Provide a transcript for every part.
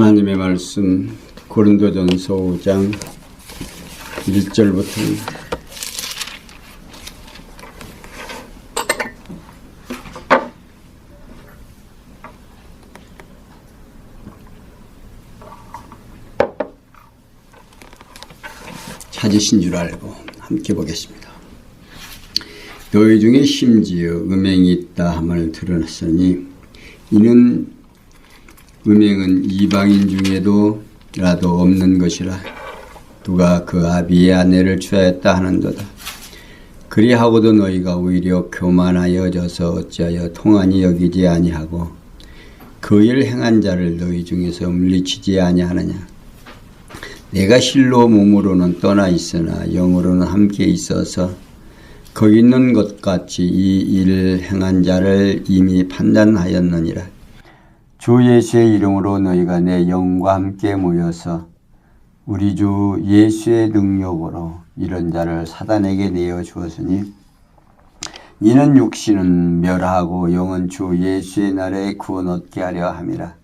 하나님의 말씀 고린도전서 5장 1절부터입니다. 찾으신 줄 알고 함께 보겠습니다. 너희 중에 심지어 음행이 있다 함을 들었으니 이는 음행은 이방인 중에도 라도 없는 것이라 누가 그 아비의 아내를 취하였다 하는도다. 그리하고도 너희가 오히려 교만하여져서 어찌하여 통한이 여기지 아니하고 그 일 행한 자를 너희 중에서 물리치지 아니하느냐. 내가 실로 몸으로는 떠나 있으나 영으로는 함께 있어서 거기 있는 것 같이 이 일 행한 자를 이미 판단하였느니라. 주 예수의 이름으로 너희가 내 영과 함께 모여서 우리 주 예수의 능력으로 이런 자를 사단에게 내어 주었으니 이는 육신은 멸하고 영은 주 예수의 날에 구원 얻게 하려 함이라.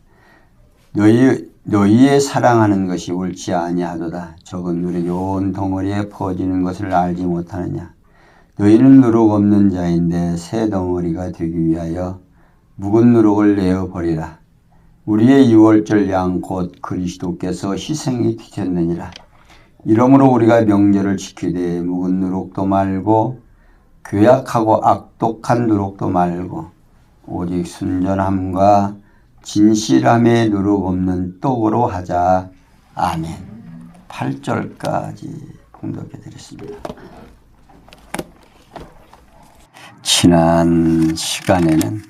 너희의 사랑하는 것이 옳지 아니하도다. 적은 누룩이 온 덩어리에 퍼지는 것을 알지 못하느냐. 너희는 누룩 없는 자인데 새 덩어리가 되기 위하여 묵은 누룩을 내어버리라. 우리의 유월절 양 곧 그리스도께서 희생이 되셨느니라. 이러므로 우리가 명절을 지키되 묵은 누룩도 말고 괴악하고 악독한 누룩도 말고 오직 순전함과 진실함에 누룩 없는 떡으로 하자. 아멘. 8절까지 봉독해 드렸습니다. 지난 시간에는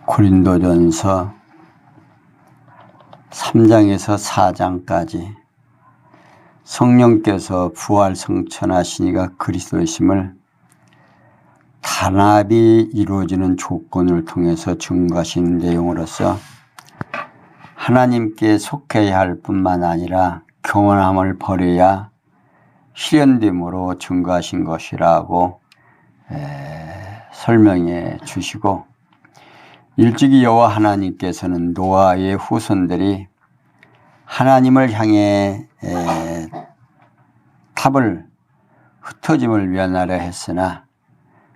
고린도전서 3장에서 4장까지 성령께서 부활 성천하시니가 그리스도이심을 단합이 이루어지는 조건을 통해서 증거하신 내용으로서 하나님께 속해야 할 뿐만 아니라 교만함을 버려야 실현됨으로 증거하신 것이라고 설명해 주시고, 일찍이 여호와 하나님께서는 노아의 후손들이 하나님을 향해 탑을 흩어짐을 면하려 했으나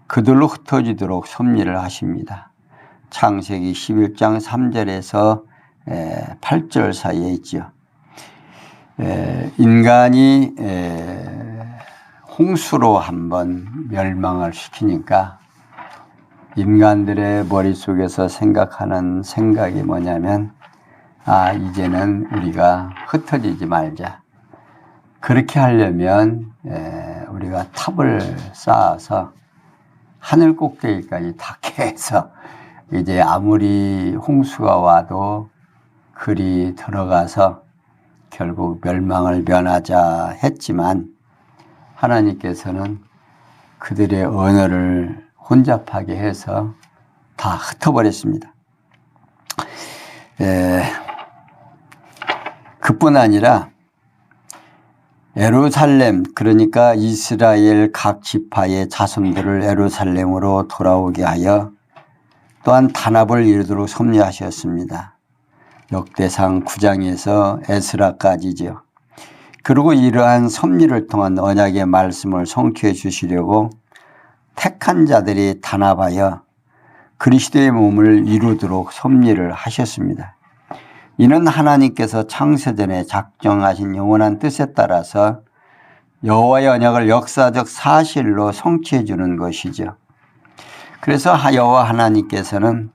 그들로 흩어지도록 섭리를 하십니다. 창세기 11장 3절에서 8절 사이에 있죠. 인간이 홍수로 한번 멸망을 시키니까 인간들의 머릿속에서 생각하는 생각이 뭐냐면, 이제는 우리가 흩어지지 말자. 그렇게 하려면 우리가 탑을 쌓아서 하늘 꼭대기까지 닿게 해서 이제 아무리 홍수가 와도 그리 들어가서 결국 멸망을 면하자 했지만, 하나님께서는 그들의 언어를 혼잡하게 해서 다 흩어버렸습니다. 그뿐 아니라 예루살렘, 그러니까 이스라엘 각 지파의 자손들을 예루살렘으로 돌아오게 하여 또한 단합을 이루도록 섭리하셨습니다. 역대상 9장에서 에스라까지죠. 그리고 이러한 섭리를 통한 언약의 말씀을 성취해 주시려고 택한 자들이 단합하여 그리스도의 몸을 이루도록 섭리를 하셨습니다. 이는 하나님께서 창세전에 작정하신 영원한 뜻에 따라서 여호와의 언약을 역사적 사실로 성취해 주는 것이죠. 그래서 여호와 하나님께서는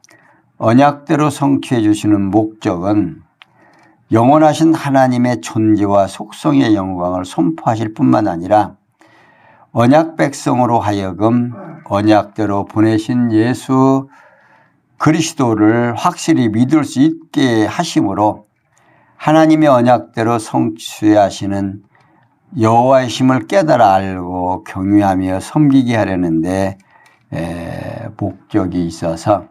언약대로 성취해 주시는 목적은 영원하신 하나님의 존재와 속성의 영광을 선포하실 뿐만 아니라 언약 백성으로 하여금 언약대로 보내신 예수 그리스도를 확실히 믿을 수 있게 하심으로 하나님의 언약대로 성취하시는 여호와의 힘을 깨달아 알고 경외하며 섬기게 하려는데 목적이 있어서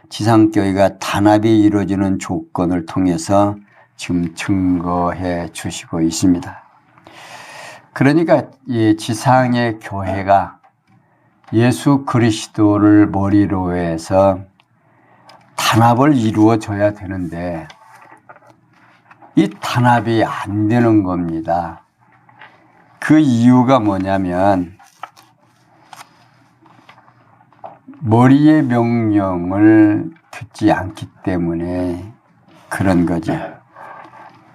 지상교회가 단합이 이루어지는 조건을 통해서 지금 증거해 주시고 있습니다. 그러니까 이 지상의 교회가 예수 그리스도를 머리로 해서 단합을 이루어줘야 되는데 이 단합이 안 되는 겁니다. 그 이유가 뭐냐면 머리의 명령을 듣지 않기 때문에 그런 거죠.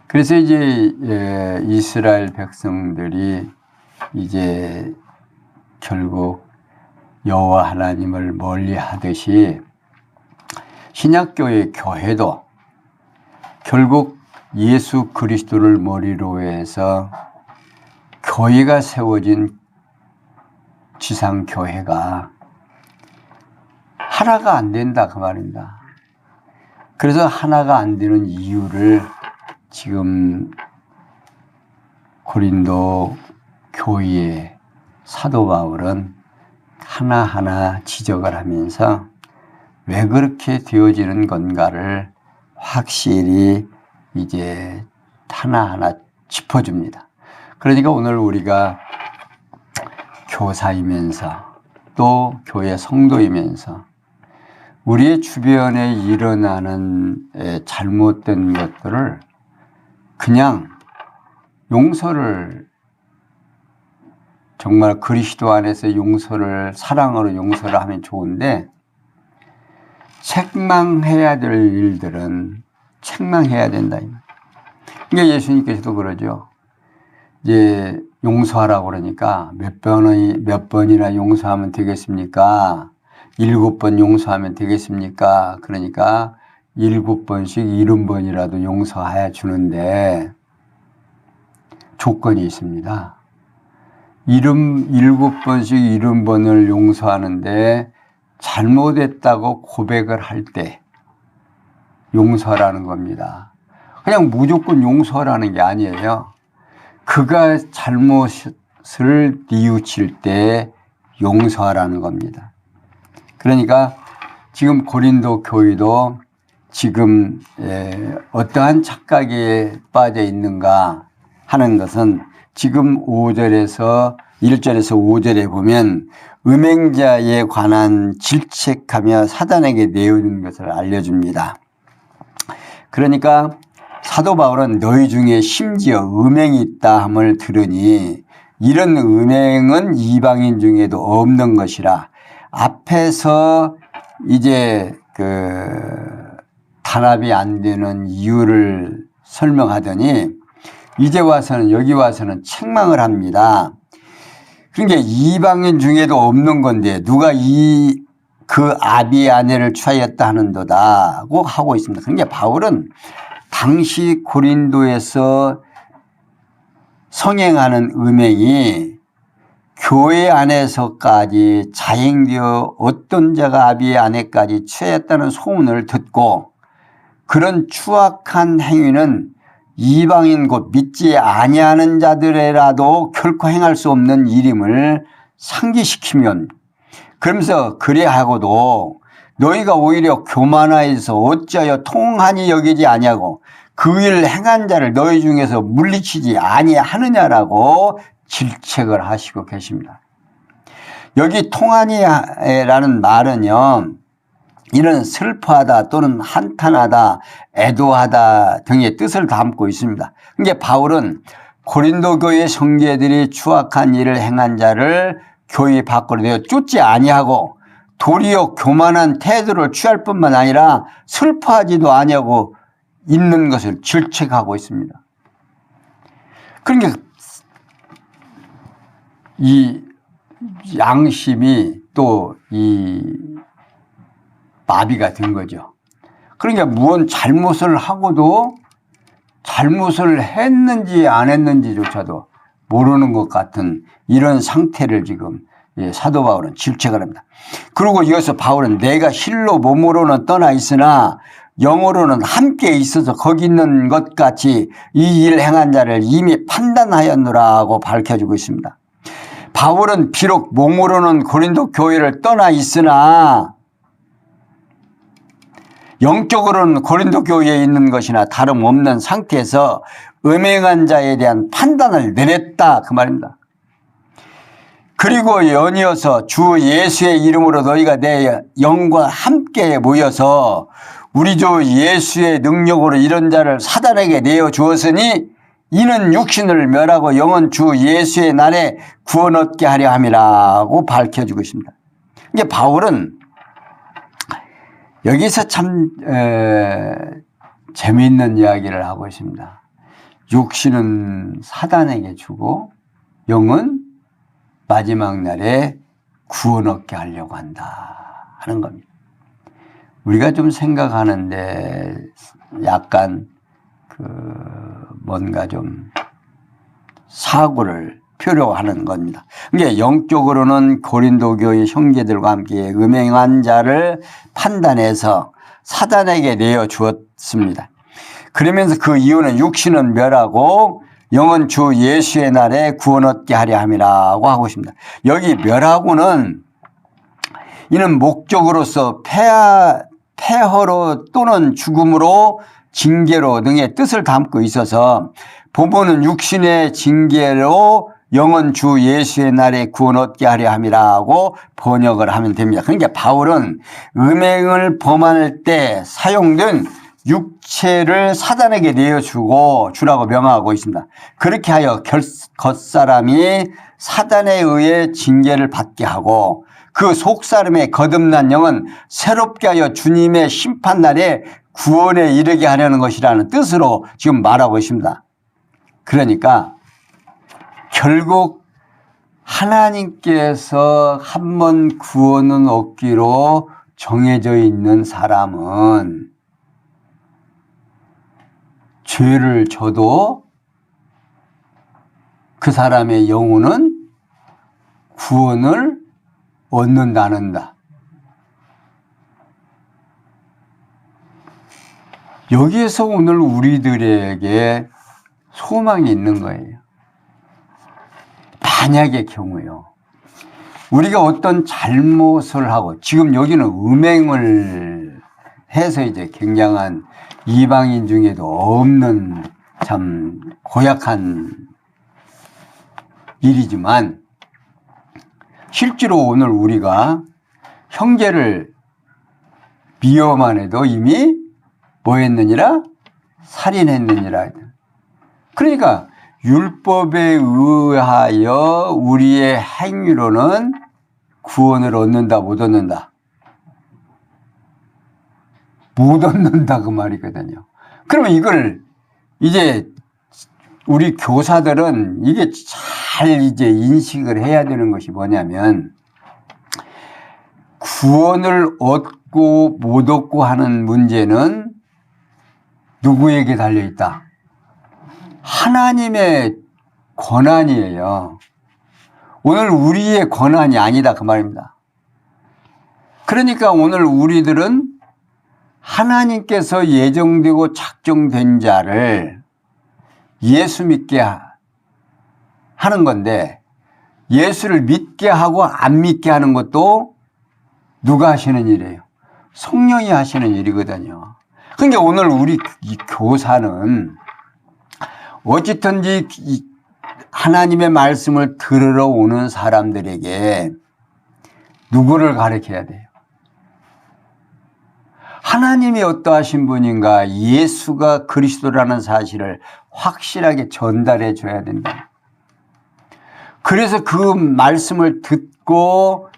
그래서 이제 이스라엘 백성들이 이제 결국 여호와 하나님을 멀리하듯이 신약교회 교회도 결국 예수 그리스도를 머리로 해서 교회가 세워진 지상교회가 하나가 안 된다 그 말입니다. 그래서 하나가 안 되는 이유를 지금 고린도 교회의 사도 바울은 하나하나 지적을 하면서 왜 그렇게 되어지는 건가를 확실히 이제 하나하나 짚어줍니다. 그러니까 오늘 우리가 교사이면서 또 교회 성도이면서 우리의 주변에 일어나는 잘못된 것들을 그냥 용서를 정말 그리스도 안에서 용서를 사랑으로 용서를 하면 좋은데 책망해야 될 일들은 책망해야 된다. 그러니까 예수님께서도 그러죠. 이제 용서하라고 그러니까 몇 번이나 용서하면 되겠습니까? 7번 용서하면 되겠습니까? 그러니까 7번씩 70번이라도 용서해 주는데 조건이 있습니다. 7번씩 70번을 용서하는데 잘못했다고 고백을 할 때 용서라는 겁니다. 그냥 무조건 용서라는 게 아니에요. 그가 잘못을 뉘우칠 때 용서하라는 겁니다. 그러니까 지금 고린도 교회도 지금 어떠한 착각에 빠져 있는가 하는 것은 지금 1절에서 5절에 보면 음행자에 관한 질책하며 사단에게 내어주는 것을 알려줍니다. 그러니까 사도 바울은 너희 중에 심지어 음행이 있다 함을 들으니 이런 음행은 이방인 중에도 없는 것이라 앞에서 이제 단합이 안 되는 이유를 설명하더니 이제 와서는 여기 와서는 책망을 합니다. 그러니까 이방인 중에도 없는 건데 누가 그 아비의 아내를 취하였다 하는도다고 하고 있습니다. 그러니까 바울은 당시 고린도에서 성행하는 음행이 교회 안에서까지 자행되어 어떤 자가 아비의 아내까지 취하였다는 소문을 듣고 그런 추악한 행위는 이방인 곧 믿지 아니하는 자들에라도 결코 행할 수 없는 일임을 상기시키면 그러면서 그래하고도 너희가 오히려 교만하여서 어찌하여 통하니 여기지 아니하고 그 일을 행한 자를 너희 중에서 물리치지 아니하느냐라고 질책을 하시고 계십니다. 여기 통하니라는 말은요. 이는 슬퍼하다 또는 한탄하다, 애도하다 등의 뜻을 담고 있습니다. 그러니까 바울은 고린도 교회 형제들이 추악한 일을 행한 자를 교회 밖으로 내어 쫓지 아니하고 도리어 교만한 태도를 취할 뿐만 아니라 슬퍼하지도 아니하고 있는 것을 질책하고 있습니다. 그러니까 이 양심이 또 마비가 된 거죠. 그러니까 무언 잘못을 하고도 잘못을 했는지 안 했는지조차도 모르는 것 같은 이런 상태를 지금 사도 바울은 질책을 합니다. 그리고 이어서 바울은 내가 실로 몸으로는 떠나 있으나 영으로는 함께 있어서 거기 있는 것 같이 이 일 행한 자를 이미 판단하였노라고 밝혀주고 있습니다. 바울은 비록 몸으로는 고린도 교회를 떠나 있으나 영적으로는 고린도 교회에 있는 것이나 다름없는 상태에서 음행한 자에 대한 판단을 내렸다 그 말입니다. 그리고 연이어서 주 예수의 이름으로 너희가 내 영과 함께 모여서 우리 주 예수의 능력으로 이런 자를 사단에게 내어 주었으니 이는 육신을 멸하고 영은 주 예수의 날에 구원 얻게 하려 함이라고 밝혀주고 있습니다. 이게 바울은 여기서 참 재미있는 이야기를 하고 있습니다. 육신은 사단에게 주고 영은 마지막 날에 구원 얻게 하려고 한다 하는 겁니다. 우리가 좀 생각하는데 약간 뭔가 좀 사고를 필요로 하는 겁니다. 그러니까 영적으로는 고린도 교회 형제들과 함께 음행한 자를 판단해서 사단에게 내어 주었습니다. 그러면서 그 이유는 육신은 멸하고 영은 주 예수의 날에 구원 얻게 하려 함이라고 하고 있습니다. 여기 멸하고는 이는 목적으로서 폐허로 또는 죽음으로 징계로 등의 뜻을 담고 있어서 본문은 육신의 징계로 영은 주 예수의 날에 구원 얻게 하려 함이라고 번역을 하면 됩니다. 그러니까 바울은 음행을 범할 때 사용된 육체를 사단에게 내어주고 주라고 명하고 있습니다. 그렇게 하여 겉사람이 사단에 의해 징계를 받게 하고 그 속사람의 거듭난 영은 새롭게 하여 주님의 심판날에 구원에 이르게 하려는 것이라는 뜻으로 지금 말하고 있습니다. 그러니까 결국 하나님께서 한 번 구원은 얻기로 정해져 있는 사람은 죄를 져도 그 사람의 영혼은 구원을 얻는다는다. 여기에서 오늘 우리들에게 소망이 있는 거예요. 만약의 경우요. 우리가 어떤 잘못을 하고 지금 여기는 음행을 해서 이제 굉장한 이방인 중에도 없는 참 고약한 일이지만 실제로 오늘 우리가 형제를 미워만 해도 이미 뭐 했느니라? 살인했느니라. 그러니까 율법에 의하여 우리의 행위로는 구원을 얻는다, 못 얻는다? 못 얻는다 그 말이거든요. 그러면 이걸 이제 우리 교사들은 이게 잘 이제 인식을 해야 되는 것이 뭐냐면 구원을 얻고 못 얻고 하는 문제는 누구에게 달려있다? 하나님의 권한이에요. 오늘 우리의 권한이 아니다 그 말입니다. 그러니까 오늘 우리들은 하나님께서 예정되고 작정된 자를 예수 믿게 하는 건데 예수를 믿게 하고 안 믿게 하는 것도 누가 하시는 일이에요? 성령이 하시는 일이거든요. 그러니까 오늘 우리 이 교사는 어찌든지 하나님의 말씀을 들으러 오는 사람들에게 누구를 가르쳐야 돼요? 하나님이 어떠하신 분인가 예수가 그리스도라는 사실을 확실하게 전달해 줘야 된다. 그래서 그 말씀을 듣고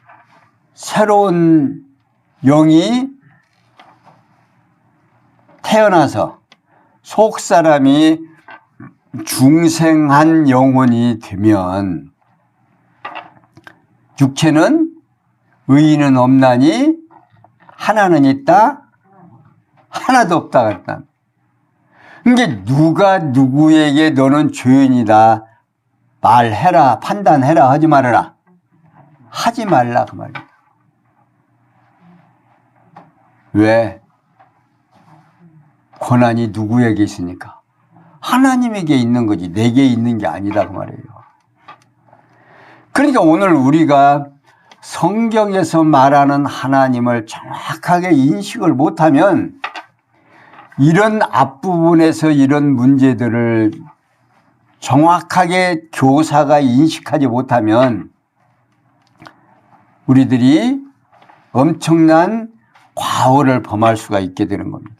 새로운 영이 태어나서 속사람이 중생한 영혼이 되면 육체는 의인은 없나니 하나는 있다 하나도 없다 그랬다. 그러니까 누가 누구에게 너는 죄인이다 말해라 판단해라 하지 말아라 하지 말라 그 말이야. 왜? 권한이 누구에게 있으니까? 하나님에게 있는 거지 내게 있는 게 아니다 그 말이에요. 그러니까 오늘 우리가 성경에서 말하는 하나님을 정확하게 인식을 못하면 이런 앞부분에서 이런 문제들을 정확하게 교사가 인식하지 못하면 우리들이 엄청난 과오를 범할 수가 있게 되는 겁니다.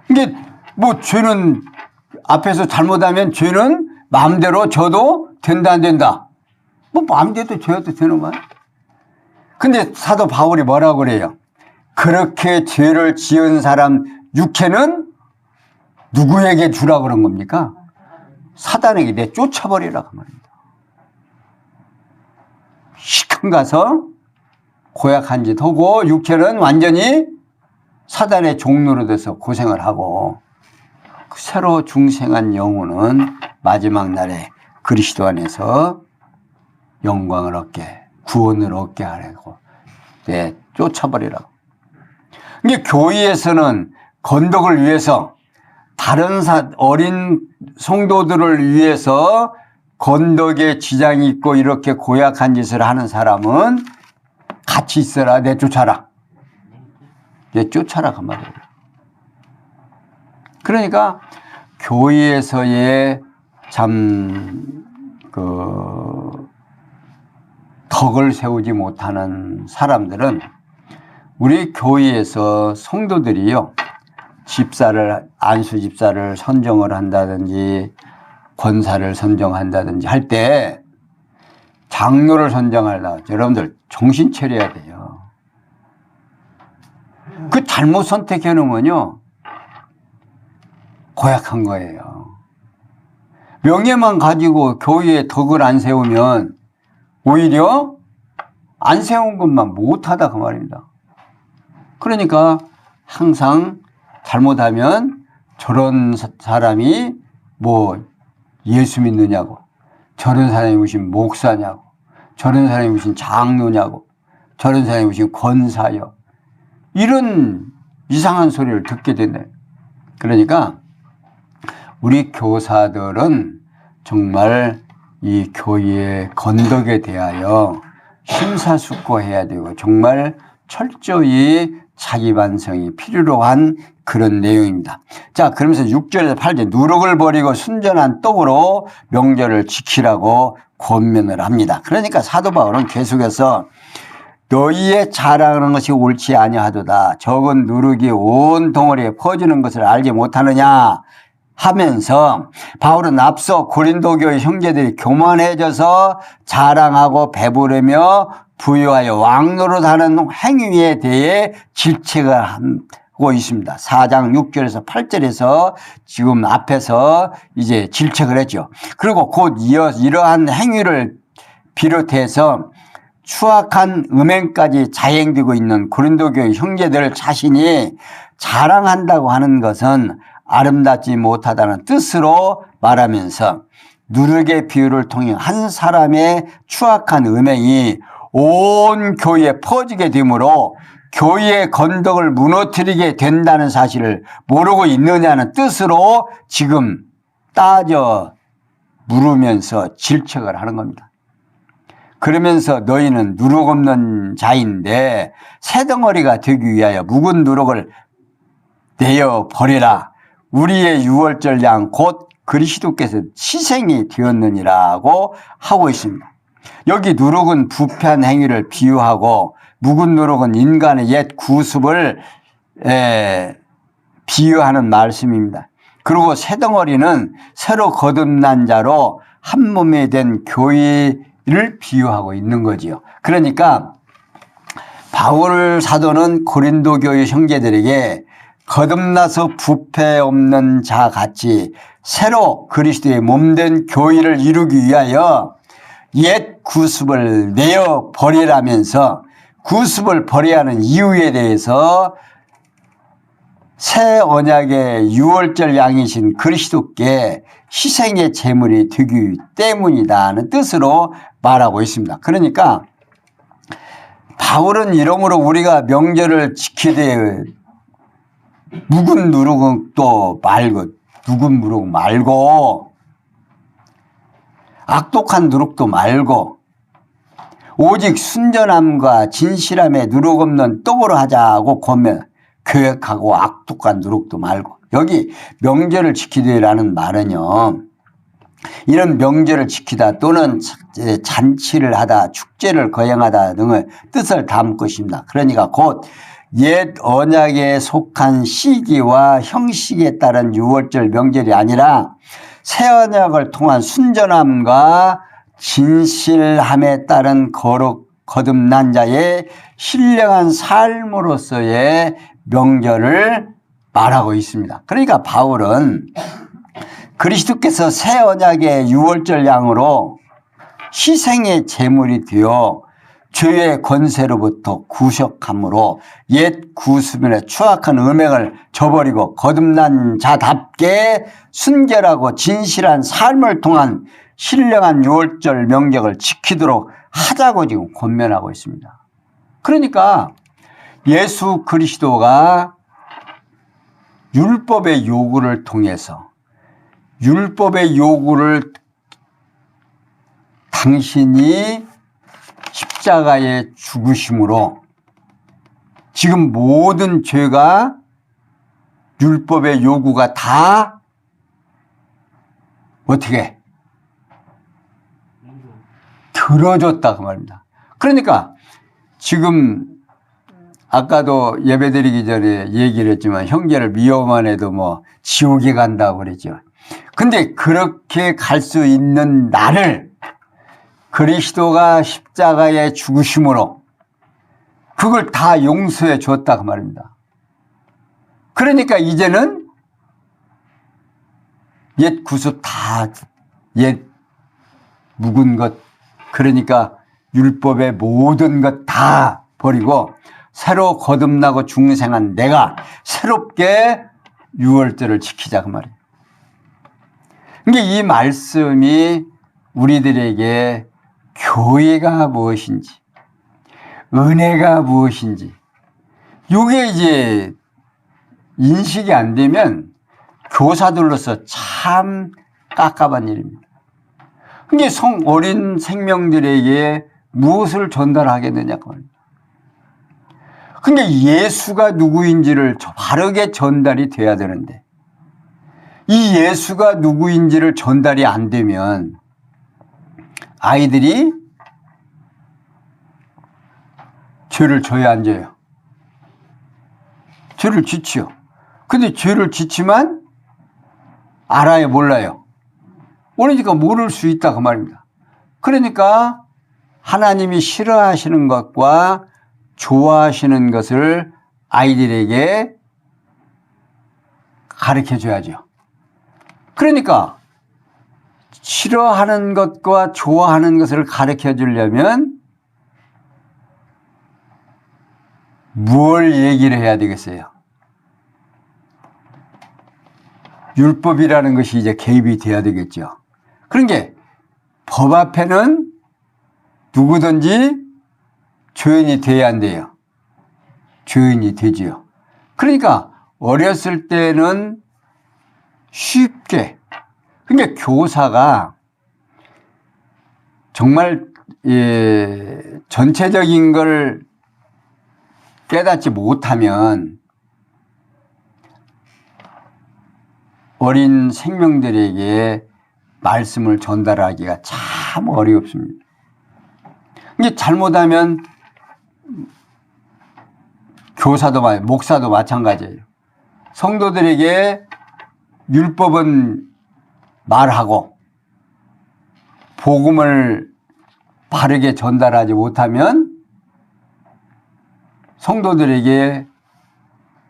이게 뭐 죄는 앞에서 잘못하면 죄는 마음대로 져도 된다 안 된다. 뭐 마음대로 져도 되는 거야. 근데 사도 바울이 뭐라고 그래요? 그렇게 죄를 지은 사람 육체는 누구에게 주라고 그런 겁니까? 사단에게 내쫓아버리라고 말입니다. 시큰 가서 고약한 짓 하고 육체는 완전히 사단의 종로로 돼서 고생을 하고 새로 중생한 영혼은 마지막 날에 그리스도 안에서 영광을 얻게 구원을 얻게 하라고 쫓아버리라고. 이게 교회에서는 건덕을 위해서 다른 어린 성도들을 위해서 건덕에 지장이 있고 이렇게 고약한 짓을 하는 사람은 같이 있어라 내쫓아라. 내쫓아라 그 말이에요. 그러니까 교회에서의 참 덕을 세우지 못하는 사람들은 우리 교회에서 성도들이요 안수 집사를 선정을 한다든지 권사를 선정한다든지 할 때 장로를 선정하려고 여러분들 정신 차려야 돼요. 그 잘못 선택해 놓으면요 고약한 거예요. 명예만 가지고 교회에 덕을 안 세우면 오히려 안 세운 것만 못하다 그 말입니다. 그러니까 항상 잘못하면 저런 사람이 뭐 예수 믿느냐고, 저런 사람이 무슨 목사냐고, 저런 사람이 무슨 장로냐고, 저런 사람이 무슨 권사요, 이런 이상한 소리를 듣게 된다. 그러니까 우리 교사들은 정말 이 교회의 건덕에 대하여 심사숙고해야 되고 정말 철저히 자기 반성이 필요로 한 그런 내용입니다. 자, 그러면서 6절에서 8절 누룩을 버리고 순전한 떡으로 명절을 지키라고 권면을 합니다. 그러니까 사도 바울은 계속해서 너희의 자랑하는 것이 옳지 아니하도다. 적은 누룩이 온 덩어리에 퍼지는 것을 알지 못하느냐 하면서 바울은 앞서 고린도 교회 형제들이 교만해져서 자랑하고 배부르며 부유하여 왕노릇하는 행위에 대해 질책을 하고 있습니다. 4장 6절에서 8절에서 지금 앞에서 이제 질책을 했죠. 그리고 곧 이러한 행위를 비롯해서 추악한 음행까지 자행되고 있는 고린도 교회 형제들 자신이 자랑한다고 하는 것은 아름답지 못하다는 뜻으로 말하면서 누룩의 비유를 통해 한 사람의 추악한 음행이 온 교회에 퍼지게 되므로 교회의 건덕을 무너뜨리게 된다는 사실을 모르고 있느냐는 뜻으로 지금 따져 물으면서 질책을 하는 겁니다. 그러면서 너희는 누룩 없는 자인데 새덩어리가 되기 위하여 묵은 누룩을 내어 버리라. 우리의 유월절 양 곧 그리스도께서 희생이 되었느니라고 하고 있습니다. 여기 누룩은 부패한 행위를 비유하고 묵은 누룩은 인간의 옛 구습을 비유하는 말씀입니다. 그리고 새덩어리는 새로 거듭난 자로 한 몸이 된 교회를 비유하고 있는 거지요. 그러니까 바울 사도는 고린도 교회 형제들에게 거듭나서 부패 없는 자 같이 새로 그리스도의 몸된 교회를 이루기 위하여 옛 구습을 내어 버리라면서 구습을 버려야 하는 이유에 대해서 새 언약의 유월절 양이신 그리스도께 희생의 제물이 되기 때문이다는 뜻으로 말하고 있습니다. 그러니까 바울은 이러므로 우리가 명절을 지키되 묵은 누룩도 말고 묵은 누룩 말고 악독한 누룩도 말고 오직 순전함과 진실함에 누룩 없는 떡으로 하자고 권면, 계획하고 악독한 누룩도 말고. 여기 명절을 지키되라는 말은요 이런 명절을 지키다 또는 잔치를 하다 축제를 거행하다 등의 뜻을 담을 것입니다. 그러니까 곧 옛 언약에 속한 시기와 형식에 따른 유월절 명절이 아니라 새 언약을 통한 순전함과 진실함에 따른 거듭난 자의 신령한 삶으로서의 명절을 말하고 있습니다. 그러니까 바울은 그리스도께서 새 언약의 유월절 양으로 희생의 제물이 되어 죄의 권세로부터 구속함으로 옛 구수변의 추악한 음행을 저버리고 거듭난 자답게 순결하고 진실한 삶을 통한 신령한 유월절 명절을 지키도록 하자고 지금 권면하고 있습니다. 그러니까 예수 그리스도가 율법의 요구를 통해서 율법의 요구를 당신이 십자가에 죽으심으로 지금 모든 죄가 율법의 요구가 다 어떻게 들어줬다 그 말입니다. 그러니까 지금 아까도 예배드리기 전에 얘기를 했지만 형제를 미워만 해도 뭐 지옥에 간다고 그랬죠. 근데 그렇게 갈 수 있는 나를 그리스도가 십자가에 죽으심으로 그걸 다 용서해 줬다 그 말입니다. 그러니까 이제는 옛 구습 다 옛 묵은 것 그러니까 율법의 모든 것 다 버리고 새로 거듭나고 중생한 내가 새롭게 유월절을 지키자 그 말이에요. 그러니까 이 말씀이 우리들에게 교회가 무엇인지 은혜가 무엇인지 이게 이제 인식이 안 되면 교사들로서 참 깝깝한 일입니다. 그러니까 어린 생명들에게 무엇을 전달하겠느냐고 말입니다. 그러니까 예수가 누구인지를 바르게 전달이 돼야 되는데 이 예수가 누구인지를 전달이 안 되면 아이들이 죄를 져야 안 져요? 죄를 짓지요. 근데 죄를 짓지만 알아요, 몰라요? 모르니까 모를 수 있다 그 말입니다. 그러니까 하나님이 싫어하시는 것과 좋아하시는 것을 아이들에게 가르쳐 줘야죠. 그러니까 싫어하는 것과 좋아하는 것을 가르쳐 주려면 뭘 얘기를 해야 되겠어요? 율법이라는 것이 이제 개입이 돼야 되겠죠. 그런 게 법 앞에는 누구든지 죄인이 돼야 안 돼요. 죄인이 되지요. 그러니까 어렸을 때는 쉽게 그러니까 교사가 정말 전체적인 걸 깨닫지 못하면 어린 생명들에게 말씀을 전달하기가 참 어렵습니다. 이게 잘못하면 교사도 목사도 마찬가지예요. 성도들에게 율법은 말하고 복음을 바르게 전달하지 못하면 성도들에게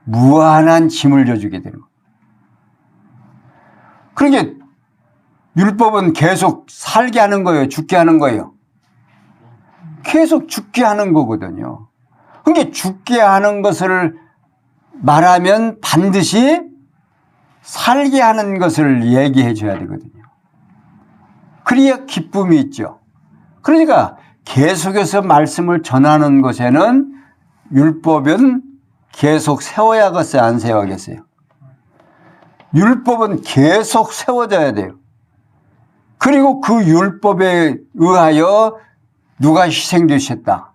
무한한 짐을 져주게 되는 거예요. 그러니까 율법은 계속 살게 하는 거예요? 죽게 하는 거예요? 계속 죽게 하는 거거든요. 그러니까 죽게 하는 것을 말하면 반드시 살게 하는 것을 얘기해 줘야 되거든요. 그래야 기쁨이 있죠. 그러니까 계속해서 말씀을 전하는 것에는 율법은 계속 세워야겠어요? 안 세워야겠어요? 율법은 계속 세워져야 돼요. 그리고 그 율법에 의하여 누가 희생되셨다?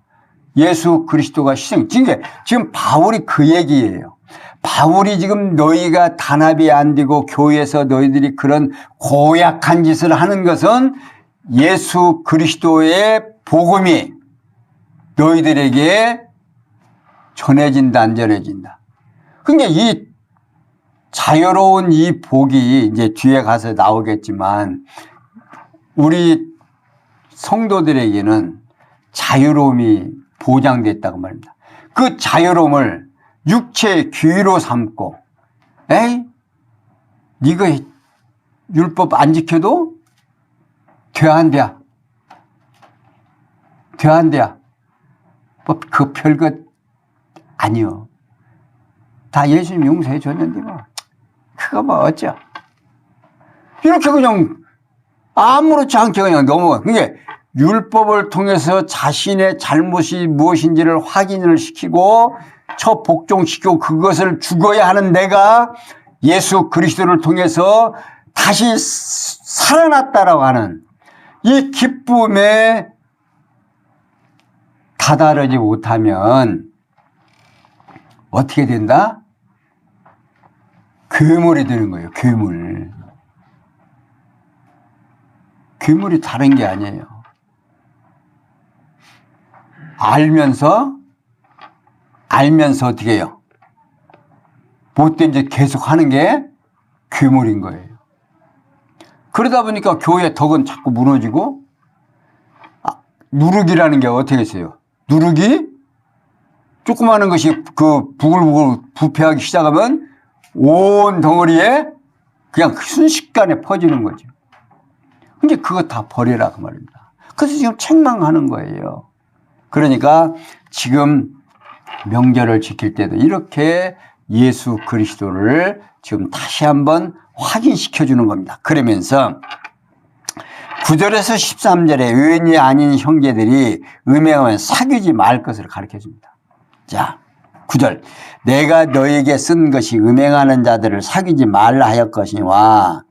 예수 그리스도가 희생. 지금 바울이 그 얘기예요. 바울이 지금 너희가 단합이 안 되고 교회에서 너희들이 그런 고약한 짓을 하는 것은 예수 그리스도의 복음이 너희들에게 전해진다, 안 전해진다. 그러니까 이 자유로운 이 복이 이제 뒤에 가서 나오겠지만 우리 성도들에게는 자유로움이 보장됐다고 말입니다. 그 자유로움을 육체의 귀로 삼고, 에이, 네가 율법 안 지켜도 돼 안 돼? 돼 안 돼? 뭐 그 별것 아니요. 다 예수님 용서해 줬는데 뭐 그거 뭐 어쩌? 이렇게 그냥 아무렇지 않게 그냥 넘어가. 그게 율법을 통해서 자신의 잘못이 무엇인지를 확인을 시키고 복종시키고 그것을 죽어야 하는 내가 예수 그리스도를 통해서 다시 살아났다라고 하는 이 기쁨에 다다르지 못하면 어떻게 된다? 괴물이 되는 거예요. 괴물. 괴물이 다른 게 아니에요. 알면서 어떻게 해요? 못된 짓 계속 하는 게 괴물인 거예요. 그러다 보니까 교회 덕은 자꾸 무너지고, 누룩이라는 게 어떻게 했어요? 누룩이 조그마한 것이 그 부글부글 부패하기 시작하면 온 덩어리에 그냥 순식간에 퍼지는 거죠. 근데 그거 다 버리라 그 말입니다. 그래서 지금 책망하는 거예요. 그러니까 지금 명절을 지킬 때도 이렇게 예수 그리스도를 지금 다시 한번 확인시켜 주는 겁니다. 그러면서 9절에서 13절에 의인이 아닌 형제들이 음행하면 사귀지 말 것을 가르쳐 줍니다. 자, 9절. 내가 너에게 쓴 것이 음행하는 자들을 사귀지 말라 하였거니와,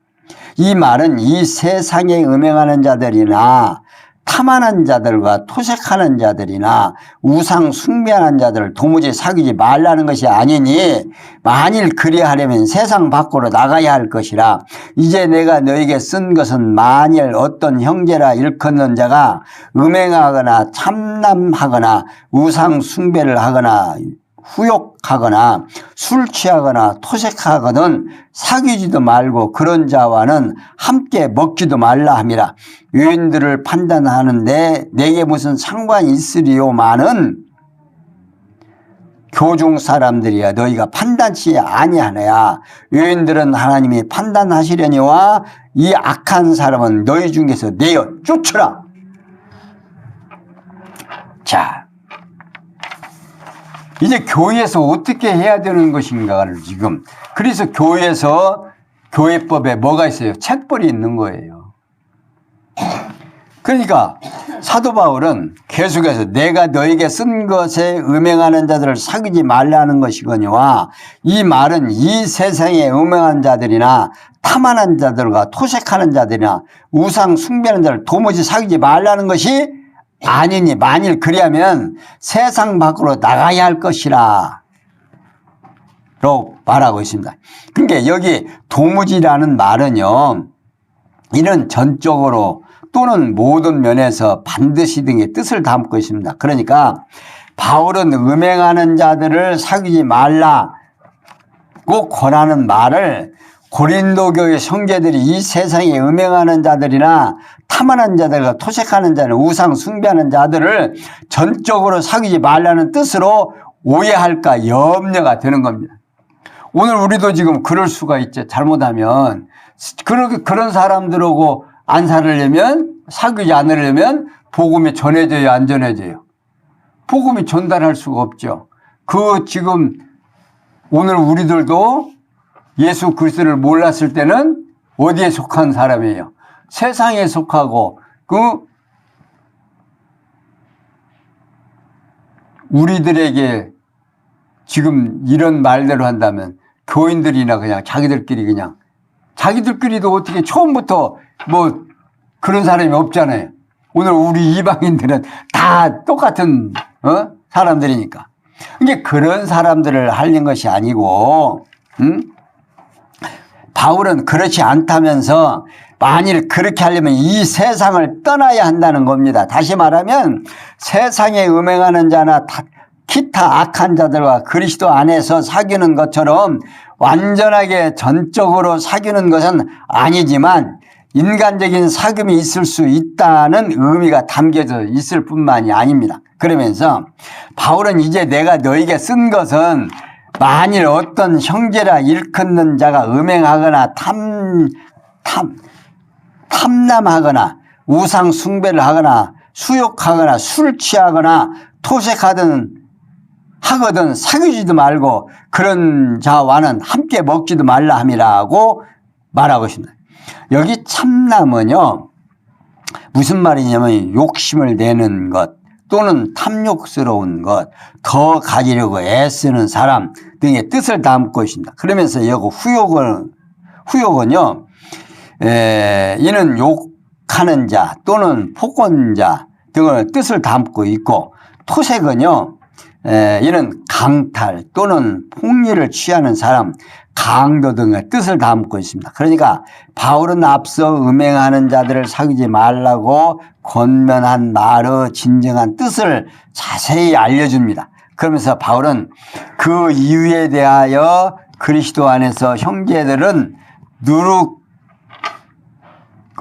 이 말은 이 세상에 음행하는 자들이나 탐하는 자들과 토색하는 자들이나 우상 숭배하는 자들을 도무지 사귀지 말라는 것이 아니니, 만일 그리하려면 세상 밖으로 나가야 할 것이라. 이제 내가 너에게 쓴 것은 만일 어떤 형제라 일컫는 자가 음행하거나 참남하거나 우상 숭배를 하거나 후욕하거나 술 취하거나 토색하거든 사귀지도 말고 그런 자와는 함께 먹지도 말라 함이라. 유인들을 판단하는데 내게 무슨 상관이 있으리요마는 교중 사람들이야 너희가 판단치 아니하느냐. 유인들은 하나님이 판단하시려니와 이 악한 사람은 너희 중에서 내어 쫓으라. 자, 이제 교회에서 어떻게 해야 되는 것인가를 지금, 그래서 교회에서 교회법에 뭐가 있어요? 책벌이 있는 거예요. 그러니까 사도 바울은 계속해서 내가 너에게 쓴 것에 음행하는 자들을 사귀지 말라는 것이거니와, 이 말은 이 세상에 음행하는 자들이나 탐하는 자들과 토색하는 자들이나 우상 숭배하는 자를 도무지 사귀지 말라는 것이 아니니, 만일 그리하면 세상 밖으로 나가야 할 것이라 로 말하고 있습니다. 그러니까 여기 도무지라는 말은요, 이는 전적으로 또는 모든 면에서 반드시 등의 뜻을 담고 있습니다. 그러니까 바울은 음행하는 자들을 사귀지 말라고 권하는 말을 고린도 교회 형제들이 이 세상에 음행하는 자들이나 탐하는 자들과 토색하는 자들, 우상 숭배하는 자들을 전적으로 사귀지 말라는 뜻으로 오해할까 염려가 되는 겁니다. 오늘 우리도 지금 그럴 수가 있죠. 잘못하면 그런 사람들하고 안 살으려면, 사귀지 않으려면 복음이 전해져야 안 전해져요? 복음이 전달할 수가 없죠. 지금 오늘 우리들도 예수 그리스도를 몰랐을 때는 어디에 속한 사람이에요? 세상에 속하고, 우리들에게 지금 이런 말대로 한다면 교인들이나 그냥 자기들끼리도 어떻게 처음부터 뭐 그런 사람이 없잖아요. 오늘 우리 이방인들은 다 똑같은 사람들이니까. 이게 그런 사람들을 하려는 것이 아니고, 바울은 그렇지 않다면서 만일 그렇게 하려면 이 세상을 떠나야 한다는 겁니다. 다시 말하면 세상에 음행하는 자나 기타 악한 자들과 그리스도 안에서 사귀는 것처럼 완전하게 전적으로 사귀는 것은 아니지만 인간적인 사귐이 있을 수 있다는 의미가 담겨져 있을 뿐만이 아닙니다. 그러면서 바울은 이제 내가 너에게 쓴 것은 만일 어떤 형제라 일컫는 자가 음행하거나 탐남하거나 우상 숭배를 하거나 수욕하거나 술 취하거나 토색하거든 사귀지도 말고 그런 자와는 함께 먹지도 말라 함이라고 말하고 있습니다. 여기 참남은요 무슨 말이냐면 욕심을 내는 것 또는 탐욕스러운 것, 더 가지려고 애쓰는 사람 등의 뜻을 담고 있습니다. 그러면서 여기 후욕은요 이는 욕하는 자 또는 폭언자 등을 뜻을 담고 있고, 토색은요 이는 강탈 또는 폭리를 취하는 사람, 강도 등의 뜻을 담고 있습니다. 그러니까 바울은 앞서 음행하는 자들을 사귀지 말라고 권면한 말의 진정한 뜻을 자세히 알려줍니다. 그러면서 바울은 그 이유에 대하여 그리스도 안에서 형제들은 누룩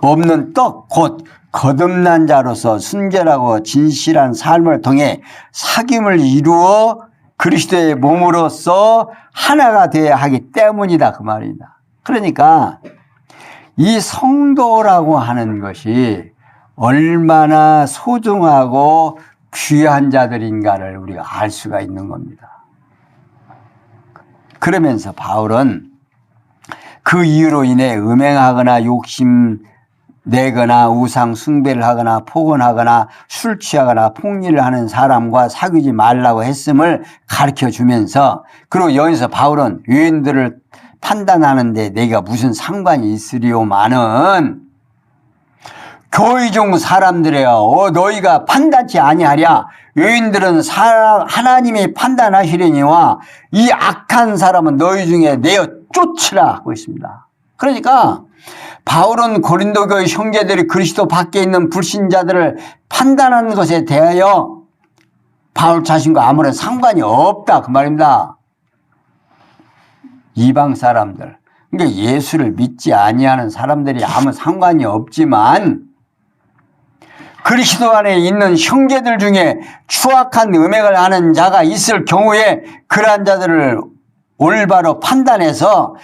없는 떡 곧 거듭난 자로서 순결하고 진실한 삶을 통해 사귐을 이루어 그리스도의 몸으로서 하나가 되어야 하기 때문이다 그 말입니다. 그러니까 이 성도라고 하는 것이 얼마나 소중하고 귀한 자들인가를 우리가 알 수가 있는 겁니다. 그러면서 바울은 그 이유로 인해 음행하거나 욕심 내거나 우상 숭배를 하거나 폭언하거나 술 취하거나 폭리를 하는 사람과 사귀지 말라고 했음을 가르쳐 주면서, 그리고 여기서 바울은 유인들을 판단하는데 내가 무슨 상관이 있으리오마는 교회 중 사람들이여 너희가 판단치 아니하랴. 유인들은 하나님이 판단하시려니와 이 악한 사람은 너희 중에 내어 쫓으라 하고 있습니다. 그러니까 바울은 고린도 교회 형제들이 그리스도 밖에 있는 불신자들을 판단하는 것에 대하여 바울 자신과 아무런 상관이 없다 그 말입니다. 이방 사람들, 그러니까 예수를 믿지 아니하는 사람들이 아무 상관이 없지만 그리스도 안에 있는 형제들 중에 추악한 음행을 하는 자가 있을 경우에 그러한 자들을 올바로 판단해서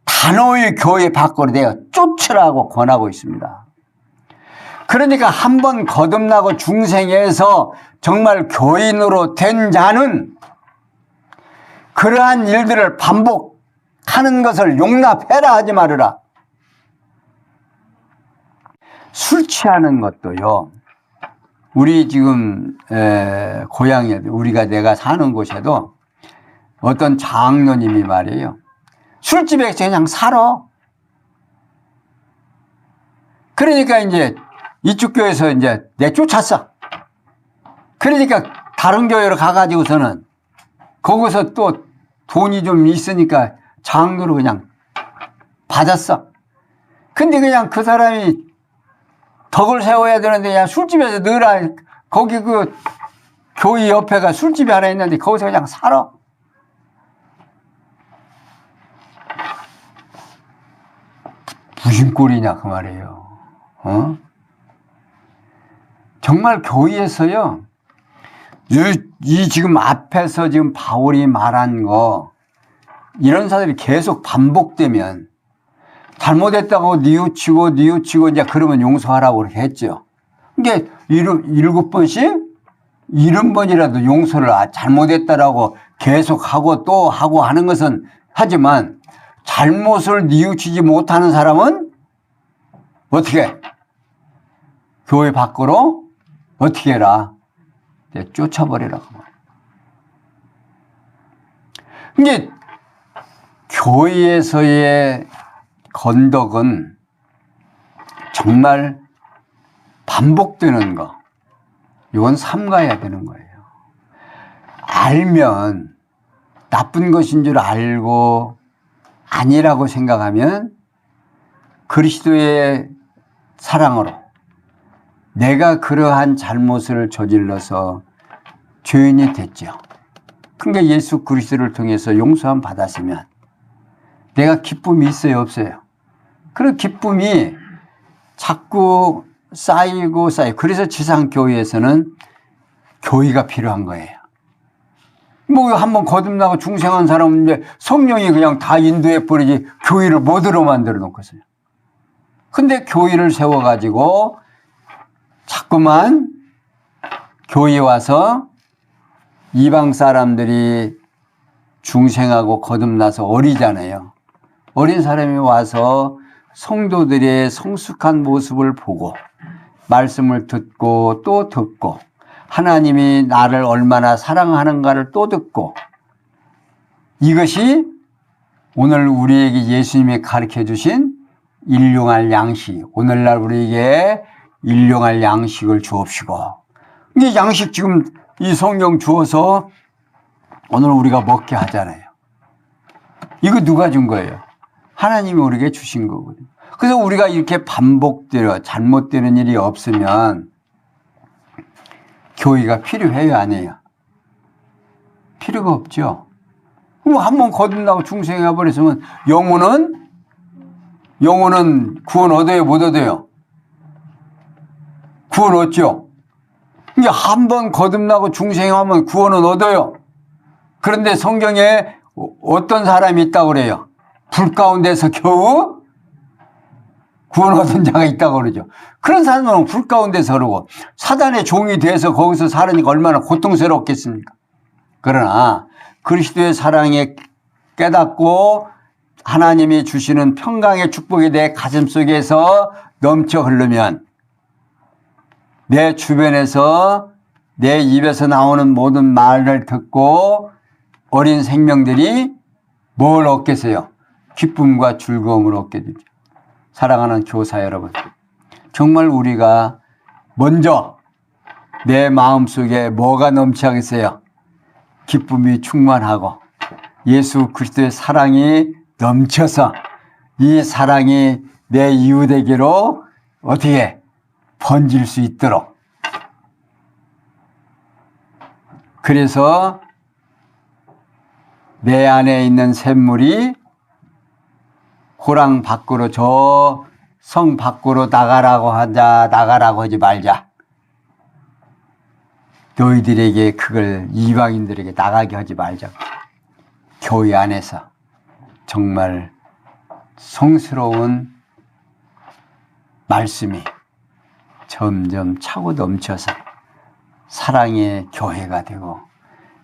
단호히 교회 밖으로 내어 쫓으라고 권하고 있습니다. 그러니까 한번 거듭나고 중생에서 정말 교인으로 된 자는 그러한 일들을 반복하는 것을 용납해라 하지 말으라. 술 취하는 것도요, 우리 지금 고향에 내가 사는 곳에도 어떤 장로님이 말이에요, 술집에서 그냥 살아. 그러니까 이제 이쪽 교회에서 이제 내쫓았어. 그러니까 다른 교회로 가가지고서는 거기서 또 돈이 좀 있으니까 장로로 그냥 받았어. 근데 그냥 그 사람이 덕을 세워야 되는데 그냥 술집에서 늘어. 거기 그 교회 옆에가 술집이 하나 있는데 거기서 그냥 살아. 무슨 꼴이냐 그 말이에요. 정말 교회에서요, 이 지금 앞에서 지금 바울이 말한 거 이런 사람들이 계속 반복되면 잘못했다고 뉘우치고 이제 그러면 용서하라고 그렇게 했죠. 그러니까 7번씩 70번이라도 용서를 잘못했다라고 계속하고 또 하고 하는 것은 하지만 잘못을 뉘우치지 못하는 사람은 어떻게? 교회 밖으로 어떻게 해라? 쫓아버리라고. 이게 교회에서의 건덕은 정말 반복되는 거, 이건 삼가야 되는 거예요. 알면 나쁜 것인 줄 알고 아니라고 생각하면 그리스도의 사랑으로 내가 그러한 잘못을 저질러서 죄인이 됐죠. 그러니까 예수 그리스도를 통해서 용서함 받았으면 내가 기쁨이 있어요, 없어요? 그런 기쁨이 자꾸 쌓이고 쌓이고, 그래서 지상교회에서는 교회가 필요한 거예요. 뭐 한번 거듭나고 중생한 사람인데 성령이 그냥 다 인도해 버리지 교회를 못으로 만들어 놓고서요. 근데 교회를 세워가지고 자꾸만 교회에 와서 이방 사람들이 중생하고 거듭나서 어리잖아요. 어린 사람이 와서 성도들의 성숙한 모습을 보고 말씀을 듣고 또 듣고 하나님이 나를 얼마나 사랑하는가를 또 듣고, 이것이 오늘 우리에게 예수님이 가르쳐 주신 일용할 양식, 오늘날 우리에게 일용할 양식을 주옵시고, 이 양식 지금 이 성경 주어서 오늘 우리가 먹게 하잖아요. 이거 누가 준 거예요? 하나님이 우리에게 주신 거거든요. 그래서 우리가 이렇게 반복되어 잘못되는 일이 없으면 교회가 필요해요, 안 해요? 필요가 없죠. 그럼 한번 거듭나고 중생해 버렸으면 영혼은 구원 얻어요, 못 얻어요? 구원 얻죠. 이게 한번 거듭나고 중생하면 구원은 얻어요. 그런데 성경에 어떤 사람이 있다고 그래요? 불 가운데서 겨우 구원 얻은 자가 있다고 그러죠. 그런 사람은 불 가운데서 그러고 사단의 종이 돼서 거기서 살으니까 얼마나 고통스럽겠습니까? 그러나 그리스도의 사랑에 깨닫고 하나님이 주시는 평강의 축복이 내 가슴속에서 넘쳐 흐르면 내 주변에서 내 입에서 나오는 모든 말을 듣고 어린 생명들이 뭘 얻겠어요? 기쁨과 즐거움을 얻게 되죠. 사랑하는 교사 여러분, 정말 우리가 먼저 내 마음속에 뭐가 넘쳐가겠어요? 기쁨이 충만하고 예수 그리스도의 사랑이 넘쳐서 이 사랑이 내 이웃에게로 어떻게 번질 수 있도록, 그래서 내 안에 있는 샘물이 호랑 밖으로, 저 성 밖으로 나가라고 하지 말자. 너희들에게 그걸 이방인들에게 나가게 하지 말자. 교회 안에서 정말 성스러운 말씀이 점점 차고 넘쳐서 사랑의 교회가 되고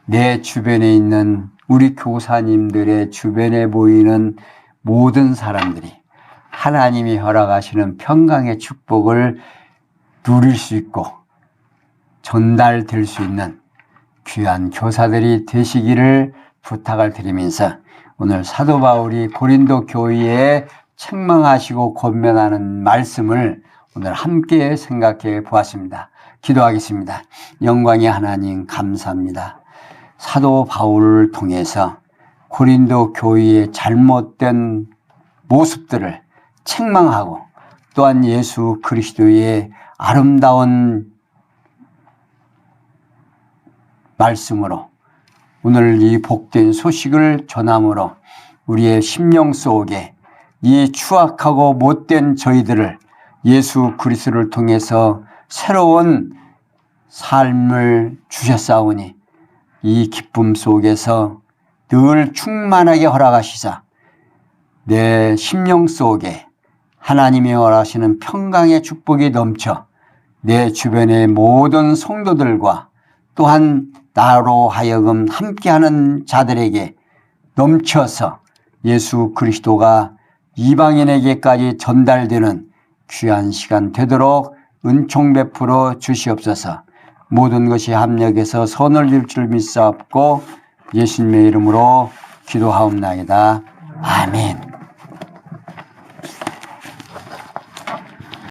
내 주변에 있는 우리 교사님들의 주변에 보이는 모든 사람들이 하나님이 허락하시는 평강의 축복을 누릴 수 있고 전달될 수 있는 귀한 교사들이 되시기를 부탁을 드리면서 오늘 사도 바울이 고린도 교회에 책망하시고 권면하는 말씀을 오늘 함께 생각해 보았습니다. 기도하겠습니다. 영광의 하나님 감사합니다. 사도 바울을 통해서 고린도 교회의 잘못된 모습들을 책망하고 또한 예수 그리스도의 아름다운 말씀으로 오늘 이 복된 소식을 전함으로 우리의 심령 속에 이 추악하고 못된 저희들을 예수 그리스도를 통해서 새로운 삶을 주셨사오니 이 기쁨 속에서 늘 충만하게 허락하시사 내 심령 속에 하나님이 허락하시는 평강의 축복이 넘쳐 내 주변의 모든 성도들과 또한 나로 하여금 함께하는 자들에게 넘쳐서 예수 그리스도가 이방인에게까지 전달되는 귀한 시간 되도록 은총 베풀어 주시옵소서. 모든 것이 합력해서 선을 이룰 줄 믿사옵고 예수님의 이름으로 기도하옵나이다. 아멘.